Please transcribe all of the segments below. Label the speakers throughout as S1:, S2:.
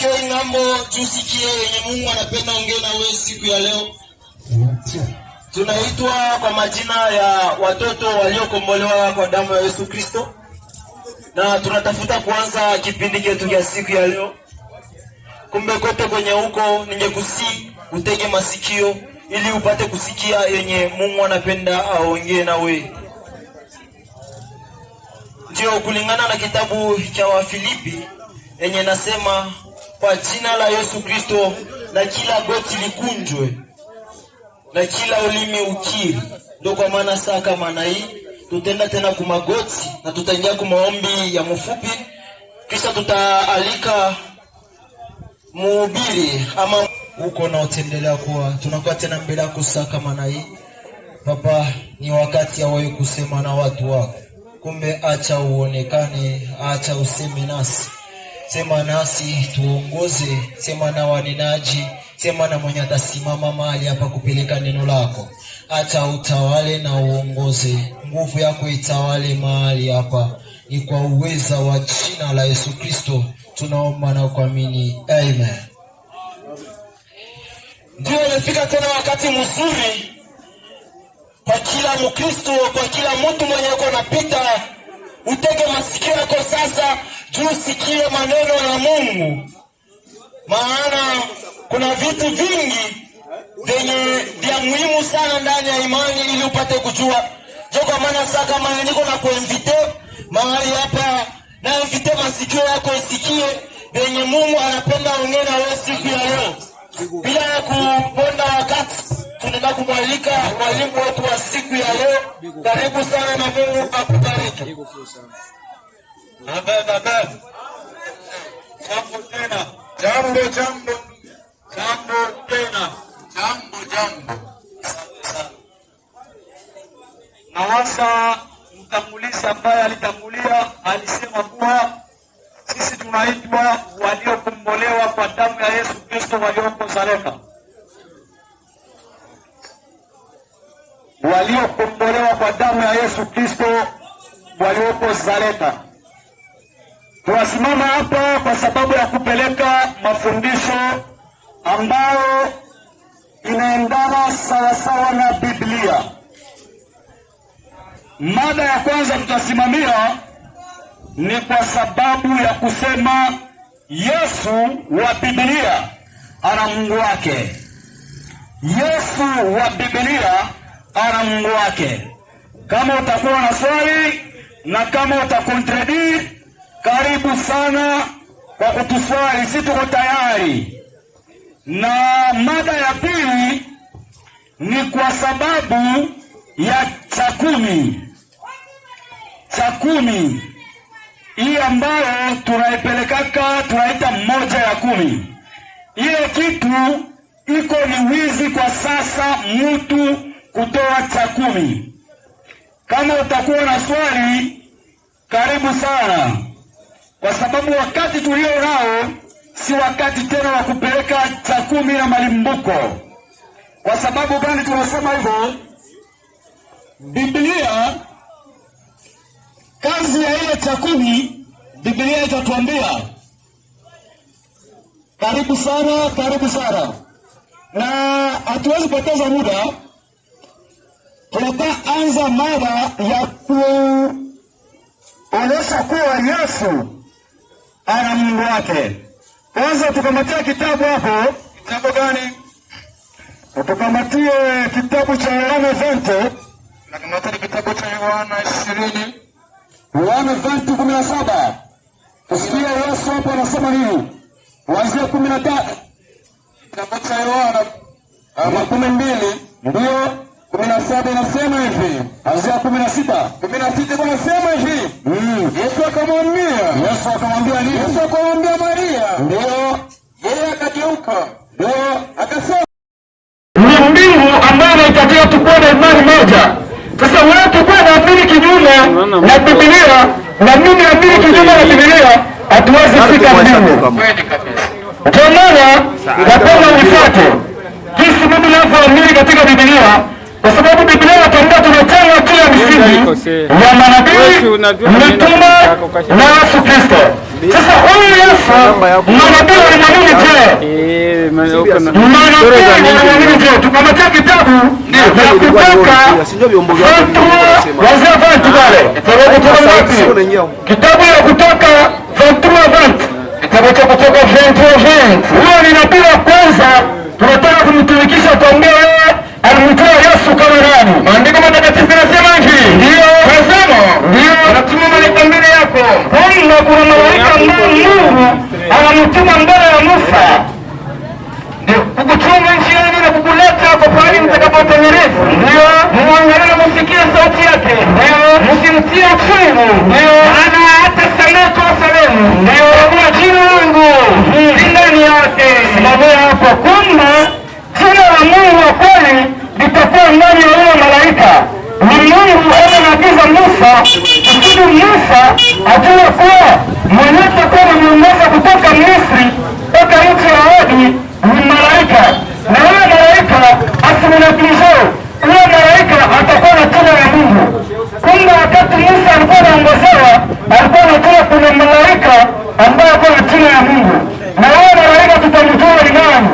S1: Njoo ngambo tusikie yenye Mungu anapenda ongea na wewe siku ya leo. Tunaitwa kwa majina ya watoto waliokombolewa kwa damu ya Yesu Kristo. Na tunatafuta kuanza kipindi chetu cha siku ya leo. Kumbe kote kwenye huko ningekusi utege masikio ili upate kusikia yenye Mungu anapenda aongee na wewe. Ndio kulingana na kitabu cha Wafilipi yenye nasema kwa jina la Yesu Kristo na kila goti likunjwe na kila ulimi ukiri. Ndio kwa maana saa kama na hii tutenda tena kumagoti na tutaingia kwa maombi ya mfupi, kisha tutaalika mhubiri ama huko na utendelea kuwa tunakuwa tena mbele yako saa kama na hii. Baba, ni wakati ya wewe kusema na watu wako. Kumbe acha uonekane, acha useme nasi. Sema nasi, tuongoze, sema na wanenaji, sema na mwenye atasimama mahali hapa kupeleka neno lako. Acha utawale na uongoze, nguvu yako itawale mahali hapa. Ni kwa uweza wa jina la Yesu Kristo tunaomba na kuamini, amen. Ndio imefika tena wakati mzuri kwa kila Mkristo, kwa kila mtu mwenye uko napita, utege masikio yako sasa, juu sikie maneno ya Mungu. Maana kuna vitu vingi vya muhimu sana ndani ya imani ili upate kujua. Kwa maana sasa kama niko na kuinvite mahali hapa, na invite masikio yako isikie venye Mungu anapenda ongea na wewe siku ya leo. Bila kuponda wakati, tunaenda kumwalika mwalimu wetu wa siku ya leo. Karibu sana na Mungu akubariki. Amen, amen. Jambo tena. Jambo tena. Jambo. Nawasa mtangulizi ambaye alitangulia alisema kuwa sisi tunaitwa waliokombolewa kwa damu ya Yesu Kristo walioko Zaleka. Waliokombolewa kwa damu ya Yesu Kristo walioko Zaleka. Tunasimama hapa kwa sababu ya kupeleka mafundisho ambayo inaendana sawasawa na Biblia. Mada ya kwanza tutasimamia ni kwa sababu ya kusema Yesu wa Biblia ana Mungu wake. Yesu wa Biblia ana Mungu wake. Kama utakuwa na swali na kama utakontradi, karibu sana kwa kutuswali, sisi tuko tayari. Na mada ya pili ni kwa sababu ya chakumi. Hii ambayo tunaipelekaka tunaita 1/10. Ile kitu iko ni wizi kwa sasa mtu kutoa 10. Kama utakuwa na swali, karibu sana. Kwa sababu wakati tulio nao si wakati tena wa kupeleka 10 na malimbuko. Kwa sababu gani tunasema hivyo? Biblia, kazi ya ile 10, Biblia itatuambia. Karibu sana. Na hatuwezi poteza muda. Tunaanza mada ya kuonyesha kuwa Yesu ana Mungu wake. Kwanza tukamatia kitabu hapo. Kitabu gani? Tukamatie kitabu cha Yohana 20. Tukamatie kitabu cha Yohana 20. Yohana 20:17. Tusikie Yesu hapo anasema nini? Kuanzia 13. Kitabu cha Yohana 12 ndio 17 inasema hivi. Kuanzia 16 inasema hivi. Yesu akamwambia nini? Yesu akamwambia Maria. Ndio. Yeye akageuka. Ndio akasema ni mbingu ambayo inatakiwa tukue na imani moja. Sasa wewe tukue na amini kinyume na Biblia na mimi naamini kinyume na Biblia, hatuwezi fika mbingu. Ndio maana napenda unifuate jinsi mimi ninavyoamini katika Biblia, kwa sababu Biblia inatuambia tunatenda kila msingi ya manabii, mitume na Yesu Kristo. Sasa huyu Yesu manabii walimwamini je? Manabii walimwamini je? Tukamatia kitabu ya Kutoka wazee vantu pale. Kitabu ya Kutoka 23:20. Kitabu cha Kutoka 23:20. Huyo ni nabii wa kwanza tunataka kumtumikisha, tuambie wewe alimtoa Yesu kama nani? Maandiko matakatifu yanasema hivi. Ndio. Nasema ndio. Anatuma malaika mbele yako. Kuna malaika ambaye Mungu anamtuma mbele ya Musa. Ndio. Kukuchuma nchi yenu na kukuleta kwa pahali mtakapotengeneza. Ndio. Muangalie na msikie sauti yake. Ndio. Msimtie uchungu. Ndio. Maana hata samehe kosa lenu. Ndio. Kwa jina langu ndani yake. Simamia hapo. Kumbe jina la Mungu wa kweli litakuwa ndani ya huyo malaika. Ni Mungu anaagiza Musa kusudi Musa ajue kuwa mwenyewe atakuwa ameongoza kutoka Misri mpaka nchi ya ahadi ni malaika, na huyo malaika asimnakilize. Huyo malaika atakuwa na jina la Mungu. Kumbe wakati Musa alikuwa anaongozewa, alikuwa anajua kuna malaika ambaye alikuwa na jina la Mungu, na huyo malaika tutamjua ni nani.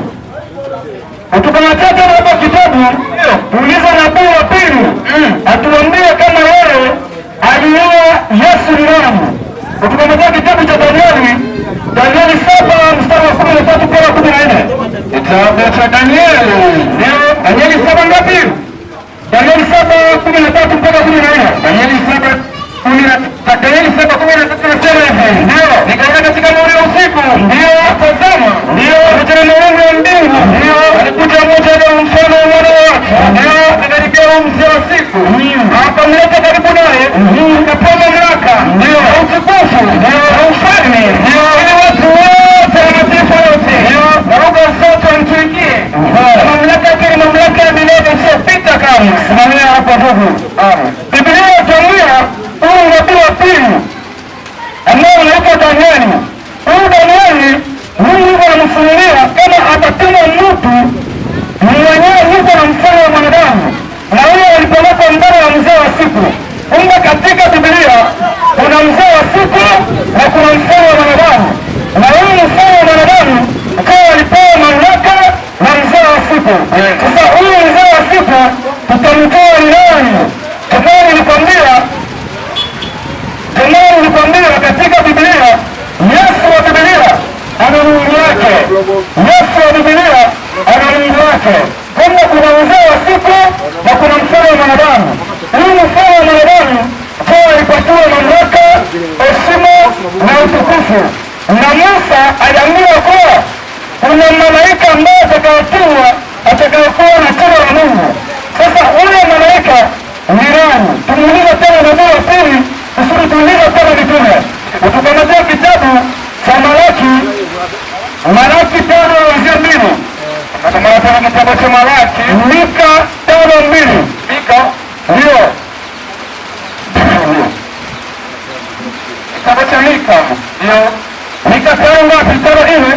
S1: Tukamataja hapa kitabu uliza nabii wa pili atuambie kama wewe aliua Yesu ni nani. Tukamataja kitabu cha Danieli 7:13 mpaka 14. Kitabu cha Danieli Danieli 7 ngapi? Danieli 7:13 mpaka 14. Danieli 7:13 nasema hivi. Ndio. Nikaenda katika nuru ya usiku. Ndio. Tazama. Ndio. Katika nuru ya mbingu. Ndio. Alikuja mmoja na mfano wa mwana wake. Ndio. Akaribia mzee wa siku. Akamleta karibu naye. Akapewa mamlaka. Ndio. Utukufu. Ndio. Ufalme. Ndio. Ili watu wote wa mataifa yote. Ndio. Na lugha zote wamtumikie. Mamlaka yake ni mamlaka ya milele isiyopita kamwe. Simamia hapa ndugu. Biblia inatuambia huyu nabii wa pili ambao unaitwa Danieli. Huyu Danieli Mungu anamfunulia kama atatuma mtu mwenyewe yuko na mfano wa mwanadamu, na huyo alipelekwa mbele ya mzee wa siku. Kumbe katika Biblia kuna mzee wa siku na kuna mfano wa mwanadamu, na huyu mfano wa mwanadamu akawa alipewa mamlaka na mzee wa siku. Sasa huyu mzee wa siku tutamtoa ni nani? Nilikwambia katika Biblia Yesu wa Biblia ana Mungu wake. Yesu wa Biblia ana Mungu wake. Kumbe kuna mzee wa siku na kuna mfano wa mwanadamu. Huyu mfano wa mwanadamu kwa alipatiwa mamlaka, heshima na utukufu, na Musa aliambiwa kuwa kuna malaika ambaye atakayokuwa na jina la Mungu. Sasa huyo malaika ni nani? Tumuulize tena nabii wa pili kusudi tuulize tena mitume. Tukamatia kitabu cha Malaki 5:2. Tukamata kitabu cha Malaki. Mika 5:2. Mika ndio kitabu cha Mika ndio Mika 5:2.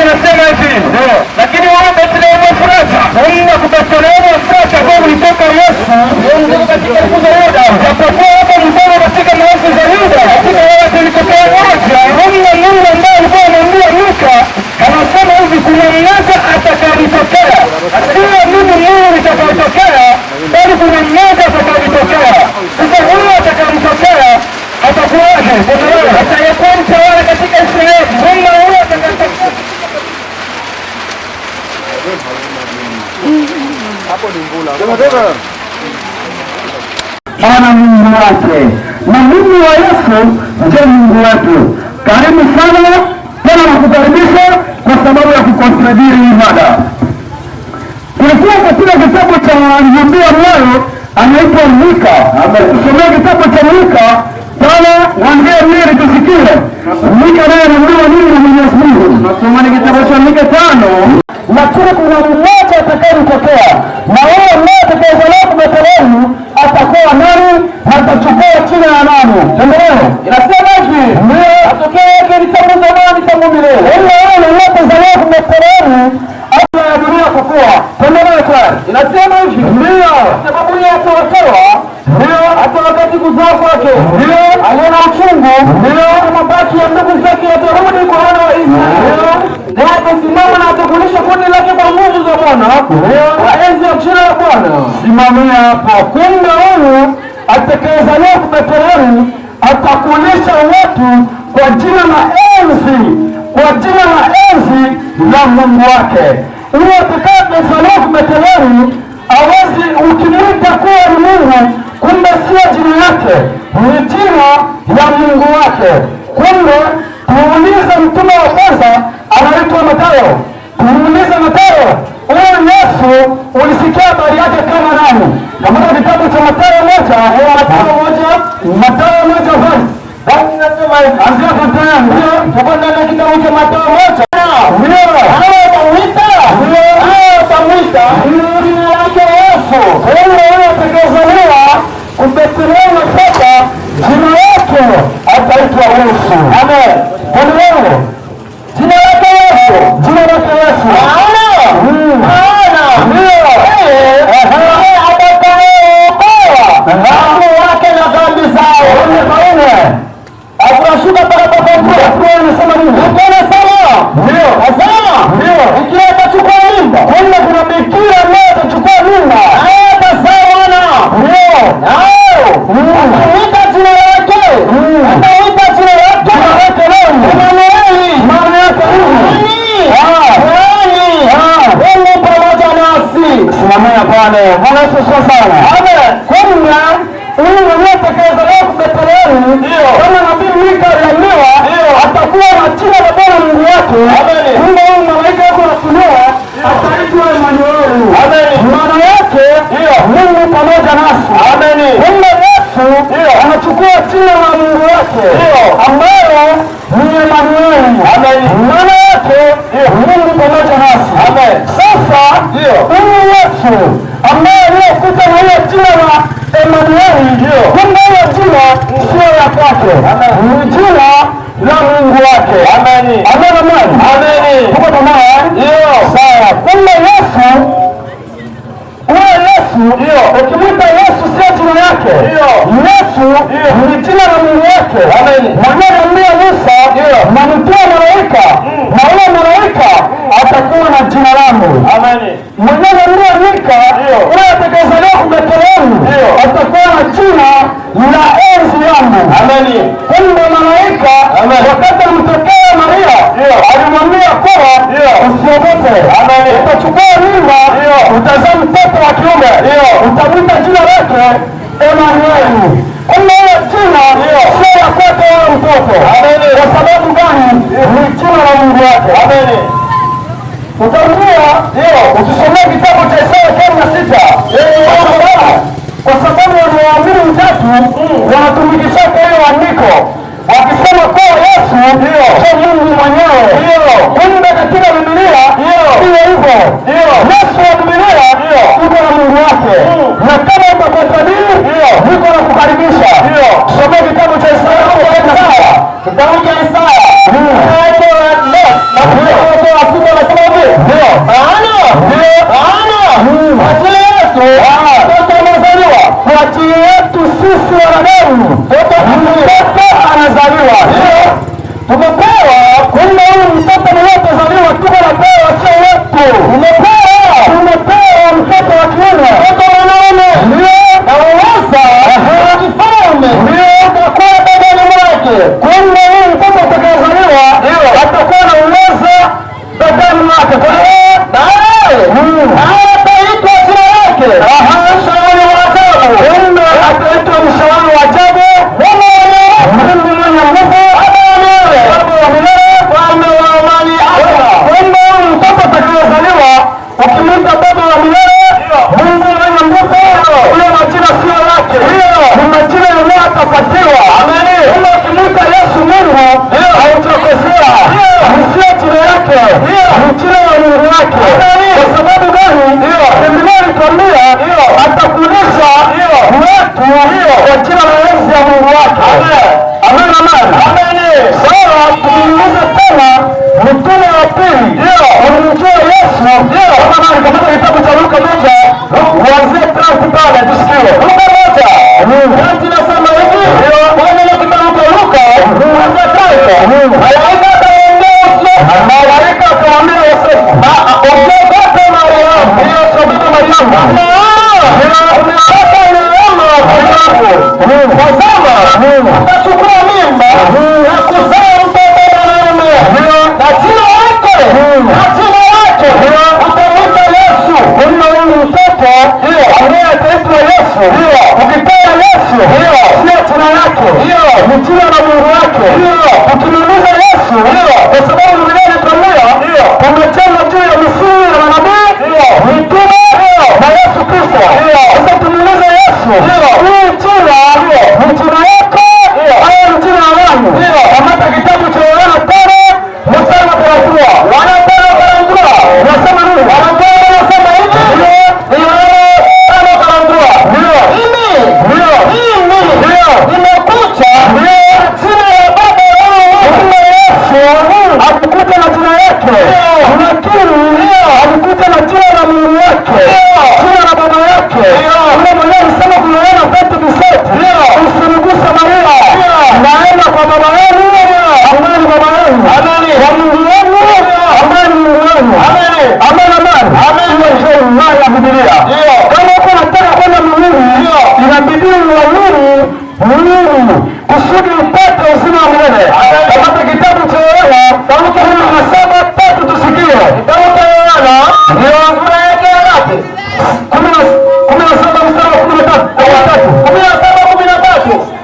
S1: Nasema hivi ndio, lakini wao Bethlehemu Efrata wenda Bethlehemu Efrata ambao ulitoka Yesu ndio katika kuza Yuda, japokuwa hapo mfano katika maovu za Yuda, katika wale tulikotokea moja Mungu ambaye alikuwa anamwambia Mika anasema hivi, kuna mmoja atakayetokea, sio mimi Mungu nitakayetokea, bali kuna mmoja atakayetokea. Sasa huyo atakayetokea atakuwaje? Atakuwa mtawala katika Israeli. Mungu huyo atakayetokea hapo ni mvula. Ana Mungu wake, na Mungu wa Yesu ndio Mungu wetu. Karibu sana tena nakukaribisha kwa sababu ya kukontribiri ibada. Tulikuwa katika kitabu cha Mhubiri mmoja anaitwa Mika. Tusomee kitabu cha Mika pale waambie mimi tusikie. Mika naye anaambiwa nini na Mwenyezi Mungu? Nasoma ni kitabu cha Mika 5. Lakini kuna mmoja atakayetokea, na huyo mmoja atakayezaliwa Bethlehemu atakuwa nani? Atachukua jina la nani? Endelea. Inasema hivi, ndio atokea yake ni tangu zamani tangu milele. Ile aliyezaliwa Bethlehemu hata ya dunia kukua. Endelea kwa. Inasema hivi, ndio sababu ya kutoa ndio, hata wakati kuzaa kwake, ndio, aliona uchungu, ndio, mabaki ya ndugu zake yatarudi kwa wana wa Israeli, ndio, atasimama na atakulisha kundi lake kwa nguvu za Bwana, ndio, kwa enzi ya jina la Bwana. Simamia hapo. Kumbe huyu atakayezaliwa Bethlehemu atakulisha watu kwa jina la enzi, kwa jina la enzi la Mungu wake. Huyo atakayezaliwa Bethlehemu hawezi ukimwita kuwa ni Mungu, kumbe sio jina yake, ni jina ya Mungu wake. Kumbe tumuulize mtume wa kwanza anaitwa Mathayo. Tumuulize Mathayo, huyu Yesu ulisikia habari yake kama nani? Katika kitabu cha Mathayo moja verse anzia kuanzia ndio tukwenda na kitabu cha Mathayo moja jina lake Yesu. Huyo atakayezaliwa Bethlehemu sasa jina lake ataitwa Yesu. Amen. Jina lake Yesu, jina lake Yesu. Wake na dhambi zao. Akurashuka anasema nini? Ndio. Ikiwa atachukua mimba, kuna bikira ambaye atachukua mimba, atazaa wana. Ndio. Ataita jina lake. Ataita jina lake. Emanueli. Maana yake nini? Mungu pamoja nasi. Simamia pale. Bwana Yesu sana. Amen. Kumbe huyu mwenyewe atakayezaliwa Bethlehemu, kama nabii Mika aliambiwa atakuwa na jina la Bwana Mungu wake. Kumbe huyu malaika yako anafunua ataitwa Emanueli. Maana yake Mungu pamoja nasi. Kumbe Yesu anachukua jina la Mungu wake ambayo ni Emanueli. Maana yake Mungu pamoja nasi. Sasa huyu Yesu ambaye aliyekuja na hiyo jina la Emanueli, kumbe hiyo jina sio ya kwake, ni jina la Mungu wake. Amen. Tuko pamoja? Sawa. Kumbe Yesu, ukimwita Yesu sio jina yake. Yesu ni jina la Mungu wake. Mwambie Musa na mtue malaika, na huyo malaika atakuwa na jina langu. Mwenyewe ndio Mika, huyo atakayezaliwa Bethlehemu atakuwa na jina la enzi yangu. Kumbe malaika wakati alimtokea Maria alimwambia kuwa usiogope, utachukua mimba, utazaa mtoto wa kiume, utamwita jina lake Emanueli. Kumbe hiyo jina sio ya kwake wala mtoto. Kwa sababu gani? Ni jina la Mungu wake. Utarudia ukisomea kitabu cha Isaya 46 kwa sababu wanaoamini Utatu wanatumikisha hiyo andiko wakisema kuwa Yesu sio Mungu mwenyewe. Kumbe katika Biblia hiyo hivyo, Yesu wa Biblia yuko na Mungu wake, na kama utapata dini yuko na kukaribisha. Somea kitabu cha Isaya, kitabu cha Isaya kwa ajili yetu sisi wanadamu, mtoto anazaliwa. Tumepewa. Kumbe huyu mtoto aliyezaliwa tuko napewa, sio wetu. Tumepewa mtoto wa kiume, mtoto mwanaume, na uweza kifalme utakuwa begani mwake. Kumbe huyu mtoto atakayezaliwa atakuwa na uweza begani mwake. Kwa hiyo ataitwa jina lake Mshauri wa Ajabu. Ataitwa Mshauri wa Ajabu, Mungu mwenye nguvu, Baba wa milele, Mfalme wa amani. Kumbe huyu mtoto atakayezaliwa ukimwita Baba wa milele, Mungu mwenye nguvu, huyo majina sio yake, ni majina yanayo atapatiwa. Kumbe ukimwita Yesu Mungu hautakosea, ni sio jina yake, ni jina la Mungu wake. Kwa sababu gani? Biblia inatuambia atakulisha wetu kwa jina la enzi ya Mungu wake. Amen. Sawa, tukiuliza tena mtume wa pili walimjua Yesu kama nani? Katika kitabu cha Luka 1 kuanzia 3 pale tusikie. Luka 1 tazama, atachukua mimba na kuzaa mtoto mwanaume, na jina lake utamwita Yesu. Huyu mtoto ambaye ataitwa Yesu, ukitaja Yesu sio jina lake, ni jina la Mungu wake. Ukimuuliza Yesu, kwa sababu Biblia inatuambia kumejengwa juu ya misingi ya manabii, mitume na Yesu Kristo. Sasa tumuulize Yesu, hii jina ni jina yako au ni jina la nani? Kamata kitabu cha Yohana 5 mstari wa 30. Unasema nini? Unasema hivi? Nimekuja jina la Baba yangu Yesu, alikuja na jina yake, lakini alikuja na jina la Mungu wake, jina la Baba yake. Ule mwenyewe alisema kuna Yohana 5:7, usiniguse Maria, naenda kwa Baba yenu ambaye ni Baba yenu, kwa Mungu wenu ambaye ni Mungu wenu. Amen. Hiyo ndio ya Biblia. Kama uko unataka kwenda mbinguni, inabidi uamini Mungu kusudi upate uzima wa milele. Kamata kitabu cha Yohana 17:3 tusikie. Kitabu cha Yohana ndio sura yake ya ngapi? 17 mstari wa 13.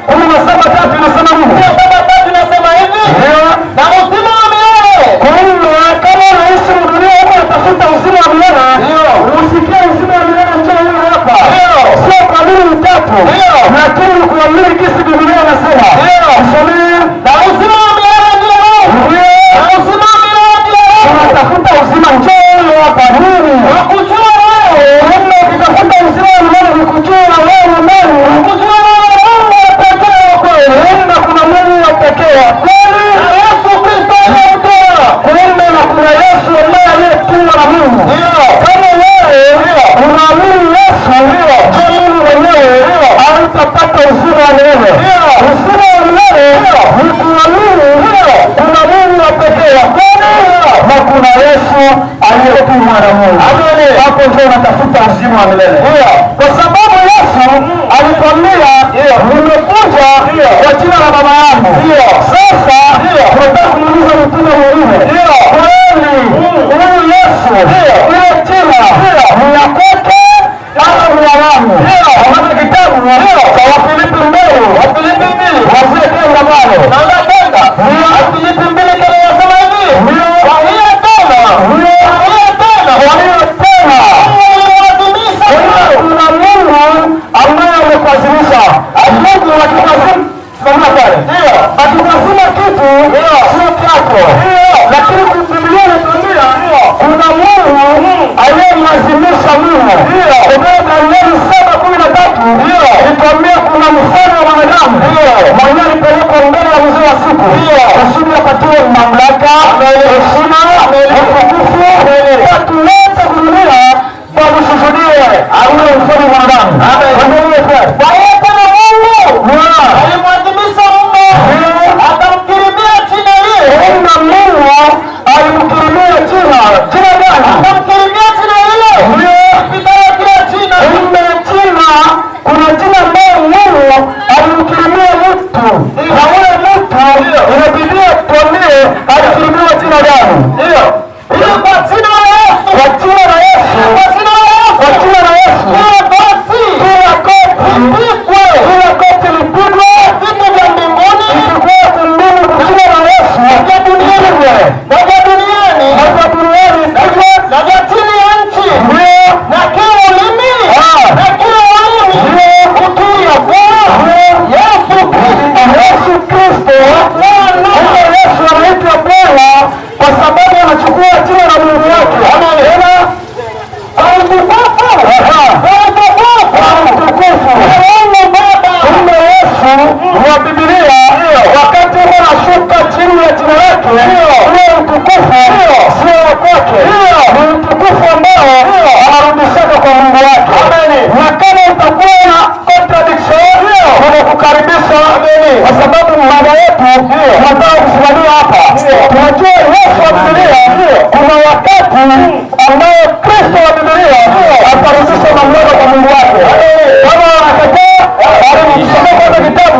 S1: 17:3 inasema nini? 17:3 inasema hivi. Na uzima wa milele. Kwa hiyo kama unaishi dunia huko unatafuta uzima wa milele, usikie uzima wa milele njoo huko hapa. Sio kanuni tatu. Lakini kuamini kisi Biblia inasema. Na uzima wa milele ndio na uzima wa milele ndio unatafuta uzima njoo hapa. Nini? Ukujua wewe. Kama ukitafuta uzima wa milele ukujua wewe nani? Ukujua wewe pekee kweli. Nenda kuna Mungu wa pekee. Kweli Yesu Kristo aliyetoa. Kumbe na kuna Yesu ambaye aliyetumwa na Mungu. Kama wewe unaamini Yesu ndio Mungu mwenyewe, hautapata uzima wa milele. Uzima wa milele ni kuamini kuna Mungu wa pekee na kuna Yesu aliyetumwa na Mungu. Hapo ndio unatafuta uzima wa milele. Kwa sababu Yesu alikwambia nimekuja kwa jina la Baba yangu. Sasa tunataka kumuuliza mtume mwingine. Kweli huyu Yesu ile jina ni la kwake au ni la nani? Kamata kitabu cha Wafilipi 2. Wazee tena pale. Wafilipi 2 kile yasema hivi. Kwa hiyo tena kuna Mungu ambaye amekuazimisha. Mungu akikuazima kitu sio chako, lakini Biblia inatuambia kuna Mungu aliyemlazimisha Mungu. Danieli 7:13 ituambia kuna mfano wa mwanadamu mwenyewe alipelekwa mbele ya mzee wa siku kusudi apatiwe mamlaka, heshima, utukufu, watu wote kudunia wamsujudie. Awe mfano wa mwanadamu. Kwa hiyo kama Mungu alimwadhimisha Mungu akamkirimia jina lile. Mungu alimkirimia jina gani? Akamkirimia jina lile kupitana kila jina. Kuna jina ambayo Mungu alimkirimia mtu, na ule mtu inabidi tuambie alikirimiwa jina gani? Kwa jina la Yesu. Kwa jina la Yesu. Kila koti lipigwe, vitu vya mbinguni vikikuwa tumbini kwa jina la Yesu, na vya duniani na vya chini ya nchi, na kila ulimi ukiri ya kuwa Yesu Kristo. Yesu anaitwa Bwana kwa sababu anachukua jina la Mungu wake. Kumbe Yesu wa Biblia wakati anashuka chini ya jina lake, ule utukufu sio wa kwake, ni utukufu ambao anarudishaka kwa Mungu wake. Na kama utakuwa na contradiction, tunakukaribisha kwa sababu mada yetu tunataka kusimamia hapa. Tunajua Yesu wa Biblia kuna wakati ambao Kristo wa Biblia atarudisha mamlaka kwa Mungu wake. Kama anakataa, alimsomea kitabu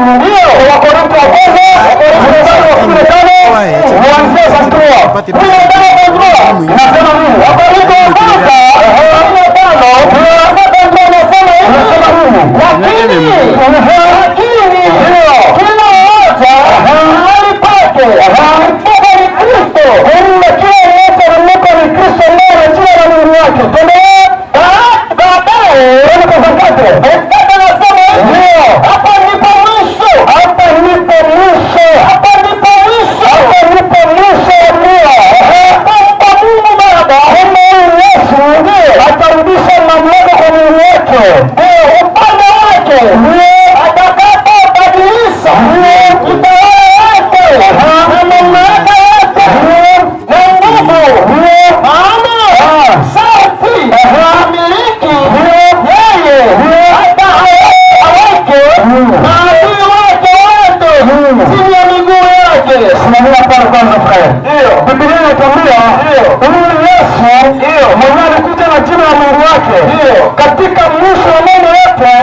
S1: wake. Katika mwisho wa mambo yote,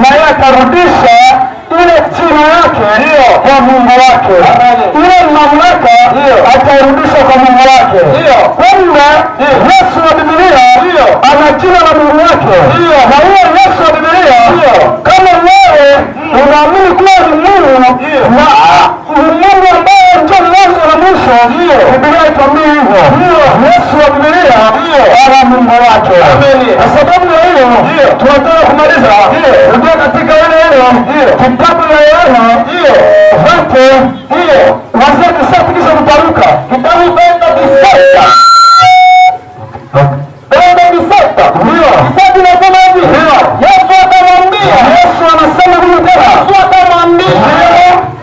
S1: naye atarudisha ile jina yake kwa Mungu wake, ile mamlaka atarudisha kwa Mungu wake. Kumbe Yesu wa Biblia ana jina la Mungu wake, na huyo Yesu wa Biblia, kama wewe unaamini kuwa ni Mungu na Mungu ambaye ndio mwanzo na mwisho, Biblia ituambia hivyo. Yesu wa Biblia ana Mungu wake. Kwa sababu ya hiyo tunataka kumaliza ndio katika ile kitabu la Yohana vante wazee kisha kutamka kitabu benda biseta kitabu nasema hivi, Yesu atamwambia, Yesu anasema hivi tena, Yesu atamwambia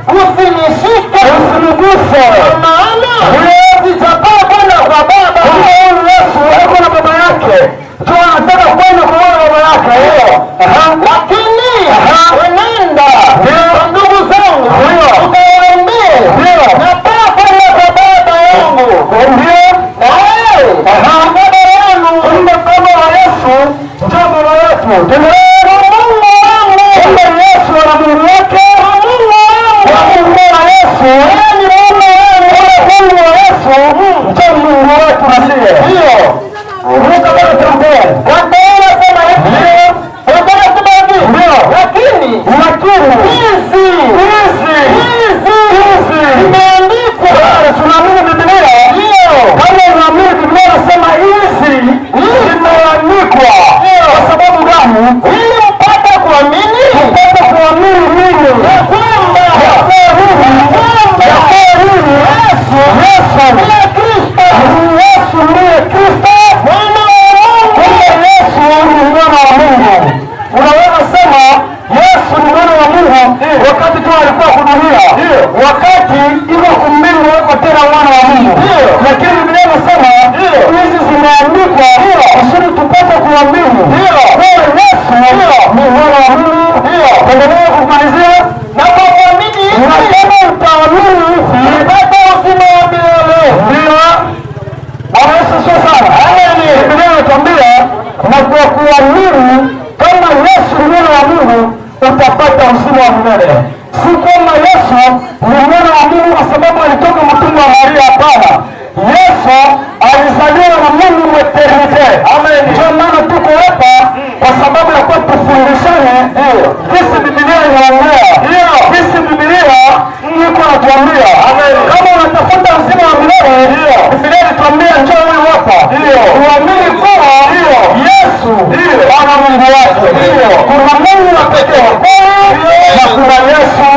S1: usinishike, usiniguse, maana sijapaa kwenda kwa Baba. Yesu yuko na Baba yake, ndio anataka kwenda kwa Baba yake, lakini wenenda ndugu zangu ukawaambie napaa kwenda kwa Baba yangu, ndio Baba yenu. Kumbe Baba wa Yesu ndio Baba yetu. Kumbe Yesu ana Mungu wake, Mungu wa Yesu ni Mungu wa Yesu ndio Mungu wetu na sisi. Ruka bado tembea. Wataona sema hivi. Wataona sema hivi. Lakini hizi imeandikwa. Tunaamini Biblia. Kama unaamini Biblia nasema hizi zimeandikwa. Kwa sababu gani? Ili mpate kuamini. Mpate kuamini nini? Ya kwamba Yesu ndiye Kristo. Yesu ndiye Kristo. Yesu ni mwana wa Mungu. Unaweza sema Yesu ni mwana wa Mungu wakati tu alikuwa kudunia, wakati iko kumbili wako tena mwana wa Mungu. Lakini Biblia inasema hizi zimeandikwa kusudi tupate kuamini kwa Yesu ni mwana wa Mungu. Tuendelee kumalizia na kwa kuamini unasema utaamini upate uzima wa milele. Ndio Bwana Yesu sio sana. Biblia inatuambia na kwa kuamini kama Yesu ni mwana wa Mungu utapata uzima wa milele. Si kama Yesu ni mwana wa Mungu kwa sababu alitoka mtumbo wa Maria. Hapana, Yesu alizaliwa na Mungu mweternite. Amen. Ndio maana tuko hapa kwa sababu ya kuwa tufundishane jinsi Biblia inaongea, jinsi Biblia iko natuambia. Kama unatafuta uzima wa milele, Biblia inatuambia njoo huyu hapa uamini kuwa Yesu ana Mungu wake. Kuna Mungu wa pekee na kuna Yesu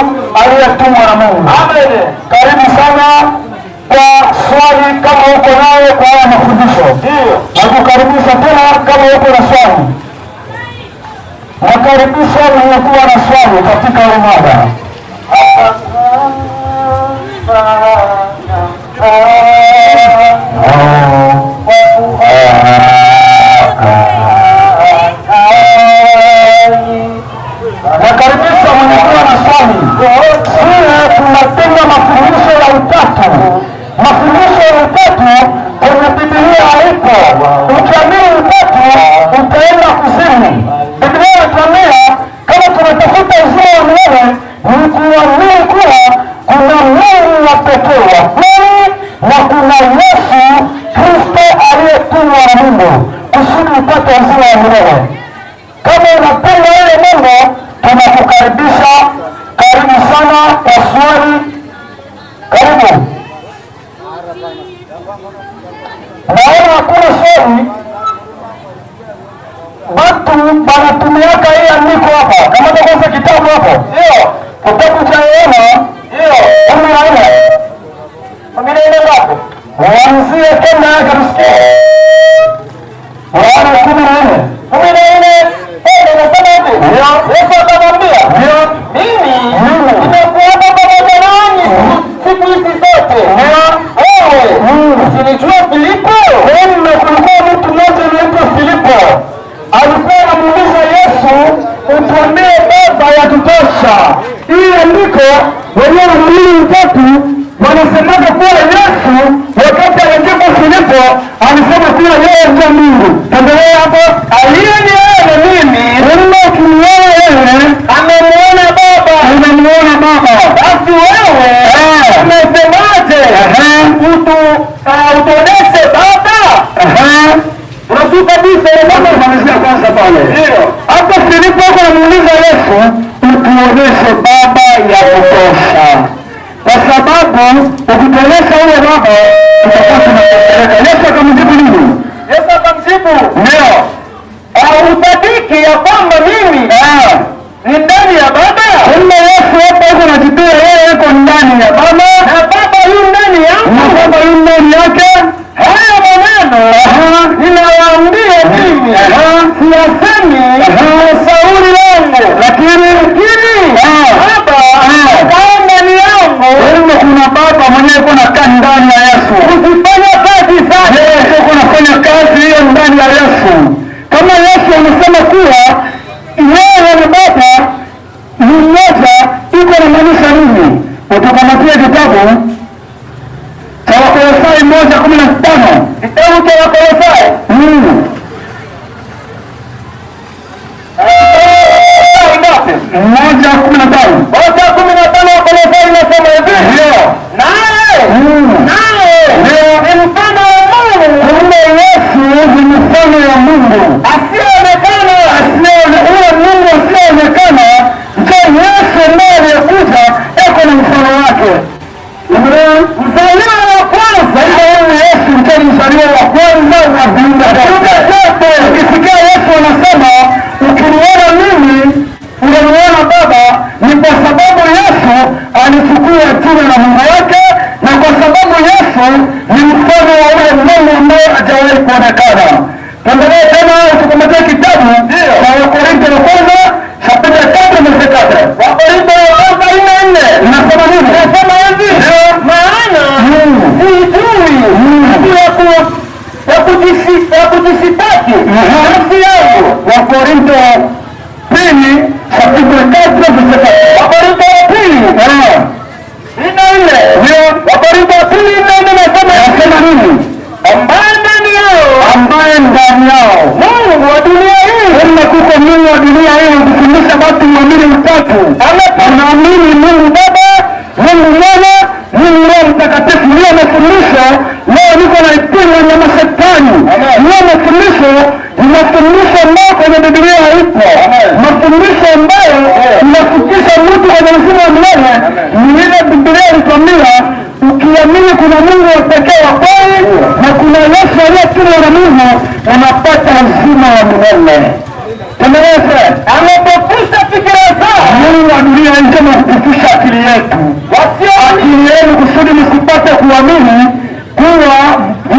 S1: aliyetumwa na Mungu. Amen. Karibu sana kwa swali kama uko nayo kwa haya mafundisho. Nakukaribisha tena kama uko na swali. Nakaribisha mwenye kuwa na swali katika hii mada. Nakaribisha mwenye kuwa na swali. Sisi tunapenda mafundisho ya utatu. Mafundisho ya utatu kwenye Biblia haipo. Ukiamini utatu utaenda kuzimu. Biblia inatuambia kama tunatafuta uzima wa milele ni kuamini kuwa kuna Mungu wa pekee wa kweli na kuna Yesu Kristo aliyetumwa na Mungu kusudi upate uzima wa milele. Kama unapenda yale Mungu, tunakukaribisha. Karibu sana kwa swali. Karibu. Naona hakuna swali. Watu wanatumiaka hii andiko hapa. Kama kwanza kitabu hapo. Kitabu cha Yohana. 14 ngapi? Waanzie tena tusikie. Yohana 14. 14. Nasema hivi. Yesu akamwambia, mimi nimekuwa pamoja nanyi siku hizi zote. Usinijua Filipo? Kulikuwa mtu mmoja anaitwa Filipo. Alikuwa anamuuliza Yesu, utuambie Baba yatutosha. Hii andiko wenyewe mwili utatu wanasemaga kuwa Yesu wakati alijibu Filipo alisema kuwa yeye ndiye Mungu. Endelea hapo. Aliyeniona mimi, ukimwona wewe, amemuona Baba. Umemuona Baba. Basi wewe umesemaje? Utuoneshe Baba. Unajua kabisa Baba anamalizia kwanza pale. Ndio. Hapo Filipo anamuuliza Yesu, utuoneshe Baba ya kutosha. Kwa sababu ukituonesha huyo Baba utakuwa tunapeleka. Yesu akamjibu nini? Yesu akamjibu, ndio. Usadiki ya kwamba mimi ni ndani ya Baba? Kumbe Yesu hapo yuko anajibia yeye yuko ndani ya Baba na Baba yu ndani yake. Na Baba yu ndani yake. Haya maneno ninawaambia mimi, siyasemi shauri yangu, lakini Baba akaa ndani yangu. Wewe kuna Baba mwenyewe yuko anakaa ndani ya Yesu. Usifanye kazi sana. Yesu yuko anafanya kazi hiyo ndani ya Yesu. Kama Yesu amesema kuwa yeye na Baba ni mmoja, iko na maanisha nini? Utakamatia kitabu cha Wakolosai 1:15. Kitabu cha Wakolosai 1:15. Wakolosai inasema hivi. Ndio. Naye ni mfano wa Mungu. Kumbe Yesu ni mfano wa Mungu. Asiyeonekana. Huyo Mungu asiyeonekana ndio Yesu ndiye aliyekuja eko na mfano wake. Mzaliwa wa kwanza. Yesu ndiye mzaliwa wa kwanza wa viumbe vyote. Ukisikia Yesu anasema ukiniona mimi unaniona Baba, ni kwa sababu Yesu alichukua jina la Mungu wake, na kwa sababu Yesu ni mfano wa ule Mungu ambaye hajawahi kuonekana. Tuendelee tena tukumbuke kitabu cha Wakorintho wa kwanza chapter 3:4. Wakorintho wa kwanza 4:4. Inasema nini? Inasema hivi, maana sijui ya kujisitaki nafsi yangu. Wakorintho pili chapter 3:4. Wakorintho wa pili 4:4. Wakorintho wa pili 4:4 nasema nini? Ambaye ndani yao Mungu wa dunia hii. Kama kuko Mungu wa dunia hii kufundisha watu muamini mtatu. Anaamini Mungu Baba, Mungu Mwana, Mungu Roho Mtakatifu. Ndio mafundisho leo niko na ipinga na mashetani. Ndio mafundisho ambayo kwenye Biblia haipo. Mafundisho ambayo inafikisha mtu kwenye uzima wa milele. Ni ile Biblia ilituambia ukiamini kuna Mungu wa pekee wa kweli na kuna Yesu aliyetumwa na Mungu, unapata uzima wa milele. Tumeleza amepofusha fikira zao. Mungu wa dunia njema kupofusha akili yetu. Akili yenu kusudi msipate kuamini kuwa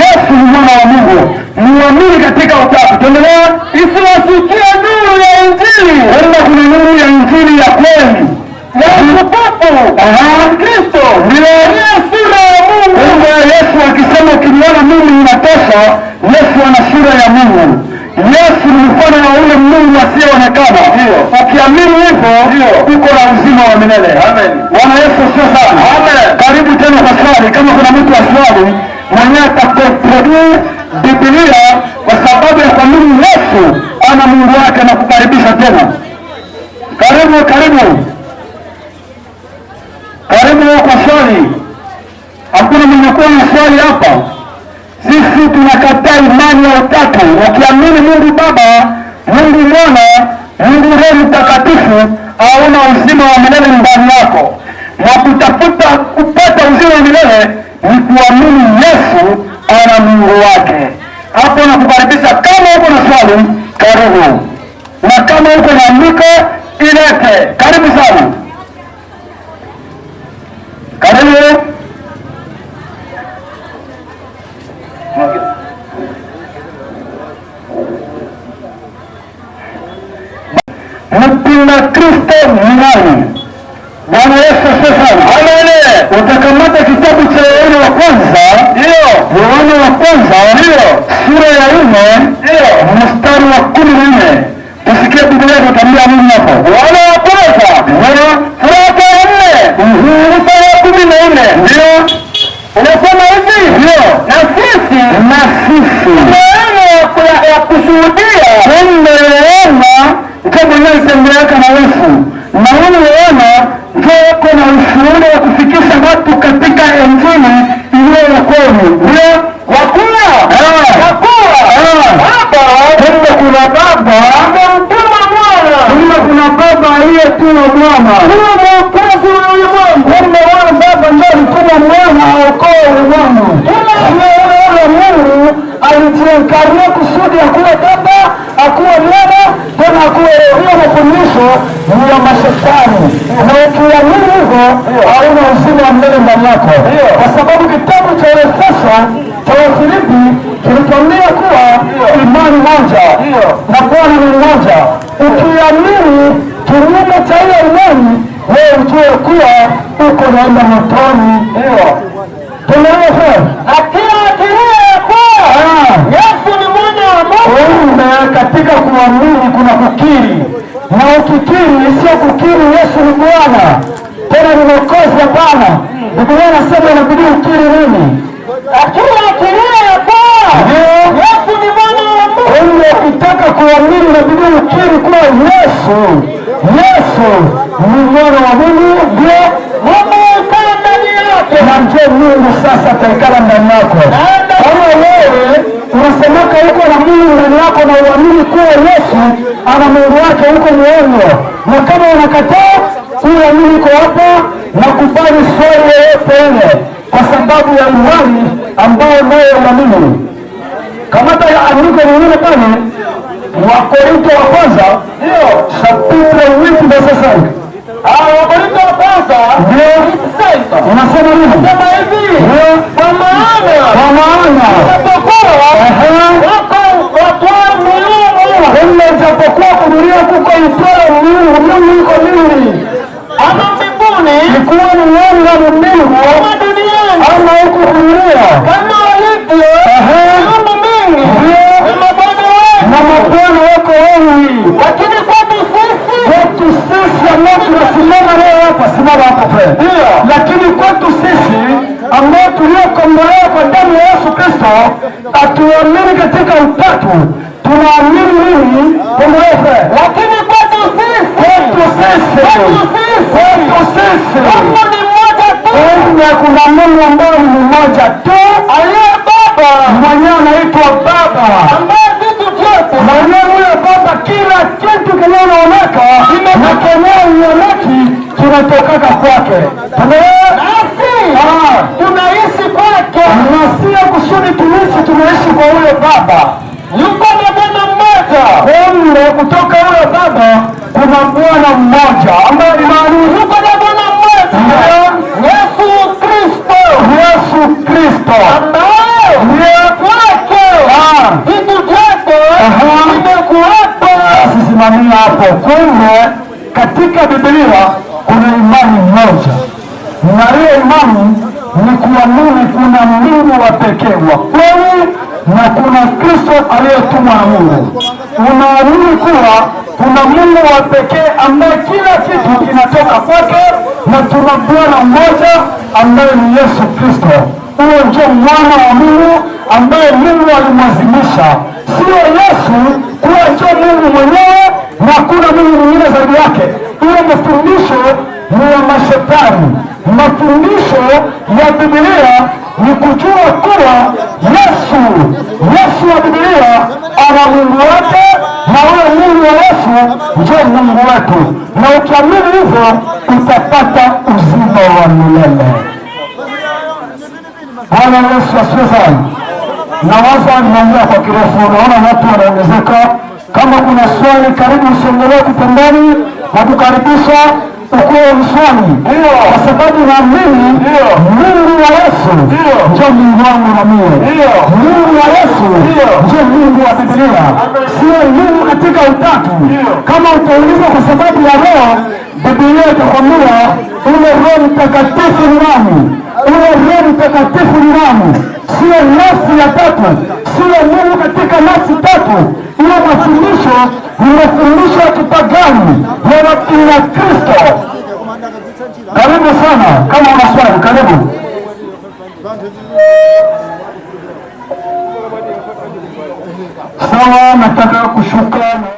S1: Yesu ni mwana wa Mungu. Muamini katika utatu. Tuendelea. Isiwasikie nuru ya Injili. Wenda kuna nuru ya Injili ya kweli ya utukufu Kristo, ndio sura ya Mungu. Mungu ya Yesu akisema ukiniona mimi inatosha. Yesu ana sura ya Mungu. Yesu ni mfano wa ule Mungu asiyeonekana. Ukiamini hivyo uko na uzima wa milele. Amen. Bwana Yesu sio sana. Amen. Karibu tena kwa swali. Kama kuna mtu wa swali mwenyewe atakoproduce Biblia kwa sababu ya kuamini Yesu ana Mungu wake na kukaribisha tena. Karibu kwa swali. Hakuna mwenye kuwa na swali hapa. Sisi tunakataa imani ya utatu. Ukiamini Mungu Baba, Mungu Mwana, Mungu Roho Mtakatifu, hauna uzima wa milele ndani yako. Na kutafuta kupata uzima wa milele ni kuamini Yesu ana Mungu wake. Hapo nakukaribisha. Kama uko na swali, karibu. Na kama uko na andiko, ilete. Karibu sana. Karibu. Mpinga Kristo ni nani? Bwana Yesu sana. Amen. Utakamata kitabu cha Yohana wa kwanza. Ndio. Yohana wa kwanza. Ndio. Sura ya 4. Ndio. Mstari wa 14. Tusikie Biblia inatuambia nini hapo? Yohana wa kwanza. Ndio. Sura ya 4. Mstari wa 14. Ndio. Unasema hivi? Ndio. Na sisi jambo linalotembeleka na Yesu, na unaona ndio kuna ushuhuda wa kufikisha watu katika injili iliyo ya kweli. Ndio wakula kumbe kuna baba amemtuma mwana, kumbe kuna baba aliyetuma mwana, mwokozi wa ulimwengu. Kumbe wale baba ndio alituma mwana aokoe ulimwengu. Mungu alijiinkarnia kusudi akuwe baba, akuwe mwana, tena akuwe hiyo mafundisho ni ya mashetani. Na ukiamini hivyo hauna uzima wa milele ndani yako, kwa sababu kitabu cha Efeso cha Wafilipi kilituambia kuwa imani moja na Bwana ni mmoja. Ukiamini kinyume cha hiyo imani, wewe ujue kuwa uko naenda motoni. Yesu ni mwana wa Mungu. Katika kuamini kuna kukiri, na ukikiri sio kukiri Yesu ni Bwana tena ni Mwokozi. Hapana, Biblia inasema inabidi ukiri nini? Yesu ni mwana wa Mungu. Ukitaka kuamini inabidi ukiri kuwa Yesu ni mwana wa Mungu, ndio Mungu ukaa ndani yake, na ndio Mungu sasa ataikala ndani yako. Kama wewe unasemeka huko na Mungu ndani yako na uamini kuwa Yesu ana Mungu wake huko muongo, na kama unakataa kuamini uko hapa na kubali swali yoyote ile kwa sababu ya imani ambayo nayo uamini. Kamata ya andiko lingine pale Wakorintho wa kwanza chapitre 8 verset 5. Wakorintho wa kwanza ndio unasema nini? Unasema hivi, kwa maana japokuwa kudunia kuko itwala Mungu, Mungu yuko nini? Ama mbinguni ikuwa ni Mungu wa mbingu ama duniani ama huko kudunia, kama walivyo mambo mengi na mabwana wako wengi. Lakini kwetu sisi ambao tunasimama leo hapa, simama hapo pale. Lakini kwetu sisi ambao tuliokombolewa kwa damu ya Yesu Kristo, atuamini katika utatu, tunaamini nini? Lakini kwetu sisi Mungu ni mmoja tu. Kuna Mungu ambaye ni mmoja tu, aliye Baba, mwenyewe anaitwa Baba, ambaye vitu vyote mwenyewe. Huyo Baba kila kitu kinachooneka na kinachooneki kinatokaka kwake. Tunaishi kwake, na sio kusudi tunaishi kwa huyo Baba. Yuko na Bwana mmoja. Kumbe kutoka huyo Baba kuna Bwana mmoja ambaye ni nani? Yuko na Bwana mmoja, Yesu Kristo, ambaye ndiye kwake vitu vyote vimekuwepo. Sisimamia hapo. Kumbe katika Biblia kuna imani moja, na hiyo imani ni kuamini kuna Mungu wa pekee wa kweli na kuna Kristo aliyetumwa na Mungu. Unaamini kuwa kuna Mungu wa pekee ambaye kila kitu kinatoka kwake, na tuna Bwana mmoja ambaye ni Yesu Kristo. Huyo ndio mwana wa Mungu ambaye Mungu alimwazimisha, sio Yesu kuwa ndio Mungu mwenyewe na kuna Mungu mwingine zaidi yake. Hiyo mafundisho ni ya mashetani. Mafundisho ya Biblia ni kujua kuwa Yesu wa Biblia ana Mungu wake, na huyo Mungu wa Yesu ndio Mungu wetu, na ukiamini hivyo utapata uzima wa milele. Bwana Yesu asifiwe sana. Nawaza nimeongea kwa kirefu, naona watu wanaongezeka. Kama kuna swali, karibu usongelee kupembeni na kukaribisha ukuwe mswali, kwa sababu naamini Mungu wa Yesu ndio Mungu wangu na mimi. Mungu wa Yesu ndio Mungu wa Biblia, sio Mungu katika utatu. Kama utaulizwa kwa sababu ya Roho, Biblia itakwambia ule Roho Mtakatifu ni nani? Ule Roho Mtakatifu ni nani? Sio nafsi ya tatu, sio Mungu katika nafsi tatu. Ile mafundisho ni mafundisho ya kipagani ya wapinga Kristo. Karibu sana, kama una swali karibu. Sawa, nataka kushuka.